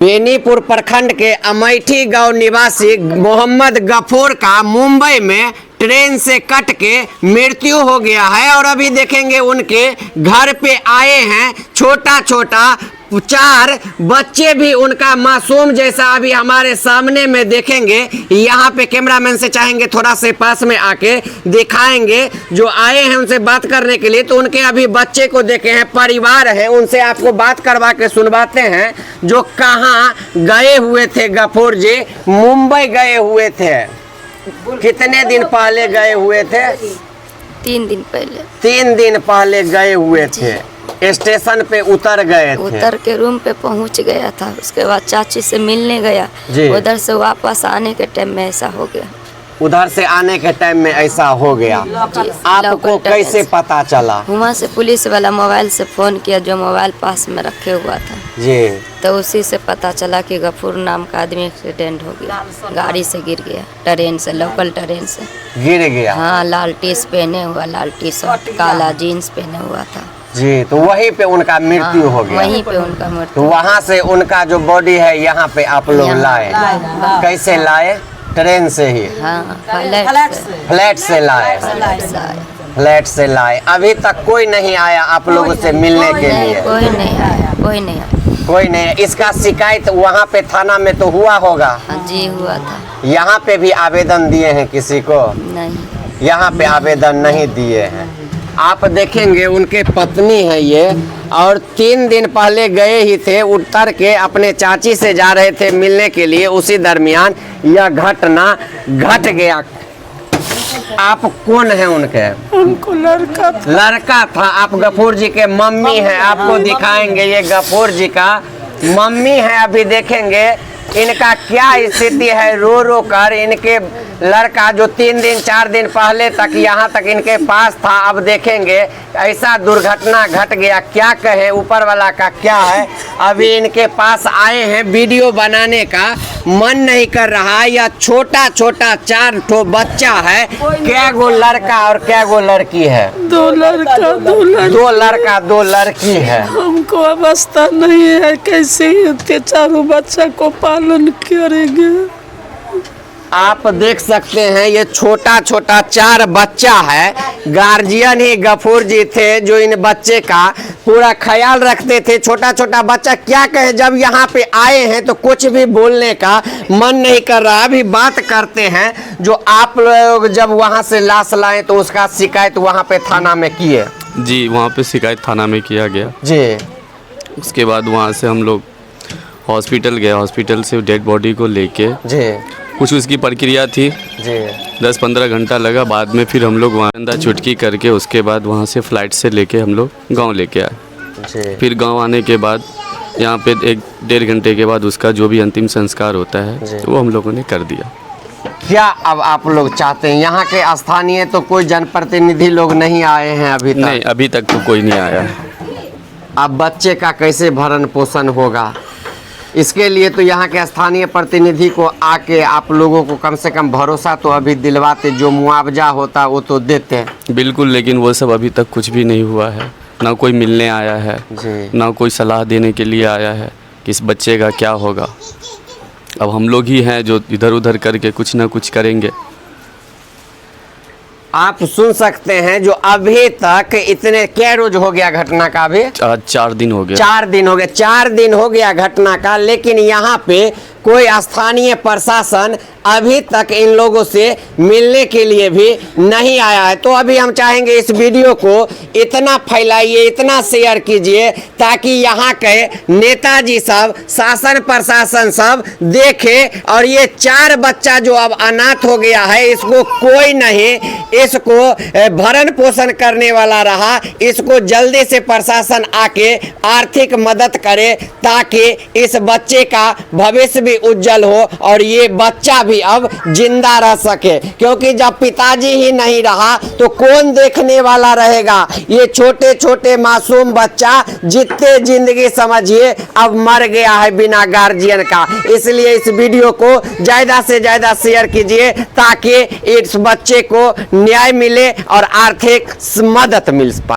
बेनीपुर प्रखंड के अमेठी गांव निवासी मोहम्मद गफूर का मुंबई में ट्रेन से कट के मृत्यु हो गया है और अभी देखेंगे उनके घर पे आए हैं छोटा छोटा 4 बच्चे भी उनका मासूम जैसा अभी हमारे सामने में देखेंगे। यहाँ पे कैमरामैन से चाहेंगे थोड़ा से पास में आके दिखाएंगे जो आए हैं उनसे बात करने के लिए। तो उनके अभी बच्चे को देखे हैं, परिवार है, उनसे आपको बात करवा के सुनवाते हैं जो कहाँ गए हुए थे। गफूर जी मुंबई गए हुए थे, कितने दिन पहले गए हुए थे? 3 दिन पहले। 3 दिन पहले गए हुए थे, स्टेशन पे उतर गए थे। उतर के रूम पे पहुंच गया था, उसके बाद चाची से मिलने गया, उधर से वापस आने के टाइम में ऐसा हो गया। उधर से आने के टाइम में ऐसा हो गया। आपको कैसे पता चला? वहाँ से पुलिस वाला मोबाइल से फोन किया, जो मोबाइल पास में रखे हुआ था जी, तो उसी से पता चला कि गफूर नाम का आदमी एक्सीडेंट हो गया, गाड़ी से गिर गया, ट्रेन से, लोकल ट्रेन से गिर गया। हाँ, लाल टीस पहने हुआ, लाल टी शर्ट, काला जीन्स पहने हुआ था जी। तो वहीं पे उनका मृत्यु हो गया। वहीं पे उनका मृत्यु। तो वहाँ से उनका जो बॉडी है यहाँ पे आप लोग लाए, कैसे लाए? ट्रेन से ही? हाँ, फ्लैट से लाए। फ्लैट से लाए। अभी तक कोई नहीं आया आप लोगों से मिलने के लिए? कोई नहीं आया, कोई नहीं आया। कोई नहीं। इसका शिकायत वहाँ पे थाना में तो हुआ होगा? हाँ जी, हुआ था। यहाँ पे भी आवेदन दिए हैं किसी को? नहीं, यहाँ पे आवेदन नहीं दिए हैं। आप देखेंगे उनके पत्नी है ये, और 3 दिन पहले गए ही थे, उतर के अपने चाची से जा रहे थे मिलने के लिए, उसी दरमियान यह घटना घट गया। आप कौन है उनके? हमको लड़का था। आप गफूर जी के मम्मी हैं। आपको दिखाएंगे, ये गफूर जी का मम्मी है। अभी देखेंगे इनका क्या स्थिति है, रो रो कर। इनके लड़का जो 3 दिन 4 दिन पहले तक यहाँ तक इनके पास था, अब देखेंगे ऐसा दुर्घटना घट गया। क्या कहे, ऊपर वाला का क्या है। अभी इनके पास आए हैं, वीडियो बनाने का मन नहीं कर रहा। या छोटा छोटा 4 ठो बच्चा है। क्या गो लड़का और क्या गो लड़की है? 2 लड़का 2 लड़की। 2 लड़का 2 लड़की है। हमको अवस्था नहीं है, कैसे इतने 4 बच्चा को पालन करेंगे। आप देख सकते हैं ये छोटा छोटा 4 बच्चा है। गार्जियन ही गफूर जी थे जो इन बच्चे का पूरा ख्याल रखते थे। छोटा छोटा बच्चा क्या कहे, जब यहाँ पे आए हैं तो कुछ भी बोलने का मन नहीं कर रहा। अभी बात करते हैं जो आप लोग जब वहाँ से लाश लाए तो उसका शिकायत वहाँ पे थाना में किए? जी, वहाँ पे शिकायत थाना में किया गया जी। उसके बाद वहाँ से हम लोग हॉस्पिटल गए, हॉस्पिटल से डेड बॉडी को लेके जी, कुछ उसकी प्रक्रिया थी जी, 10-15 घंटा लगा। बाद में फिर हम लोग वहाँ अंदर छुटकी करके उसके बाद वहाँ से फ्लाइट से लेके हम लोग गांव लेके आए जी। फिर गांव आने के बाद यहाँ पे 1-1.5 घंटे के बाद उसका जो भी अंतिम संस्कार होता है वो हम लोगों ने कर दिया। क्या अब आप लोग चाहते हैं? यहाँ के स्थानीय तो कोई जनप्रतिनिधि लोग नहीं आए हैं अभी तक? नहीं, अभी तक तो कोई नहीं आया। अब बच्चे का कैसे भरण पोषण होगा? इसके लिए तो यहाँ के स्थानीय प्रतिनिधि को आके आप लोगों को कम से कम भरोसा तो अभी दिलवाते, जो मुआवजा होता वो तो देते। बिल्कुल, लेकिन वो सब अभी तक कुछ भी नहीं हुआ है। ना कोई मिलने आया है, ना कोई सलाह देने के लिए आया है कि इस बच्चे का क्या होगा। अब हम लोग ही हैं जो इधर उधर करके कुछ ना कुछ करेंगे। आप सुन सकते हैं जो अभी तक इतने, क्या रोज हो गया घटना का? अभी 4 दिन हो गया। 4 दिन हो गए। 4 दिन हो गया घटना का, लेकिन यहाँ पे कोई स्थानीय प्रशासन अभी तक इन लोगों से मिलने के लिए भी नहीं आया है। तो अभी हम चाहेंगे इस वीडियो को इतना फैलाइए, इतना शेयर कीजिए ताकि यहाँ के नेताजी सब, शासन प्रशासन सब देखे। और ये 4 बच्चा जो अब अनाथ हो गया है, इसको कोई नहीं, इसको भरण पोषण करने वाला रहा। इसको जल्दी से प्रशासन आके आर्थिक मदद करे ताकि इस बच्चे का भविष्य उज्जवल हो और ये बच्चा भी अब जिंदा रह सके। क्योंकि जब पिताजी ही नहीं रहा तो कौन देखने वाला रहेगा? ये छोटे छोटे मासूम बच्चा जितने जिंदगी समझिए अब मर गया है बिना गार्जियन का। इसलिए इस वीडियो को ज्यादा से ज्यादा शेयर कीजिए ताकि इस बच्चे को न्याय मिले और आर्थिक मदद मिल पाए।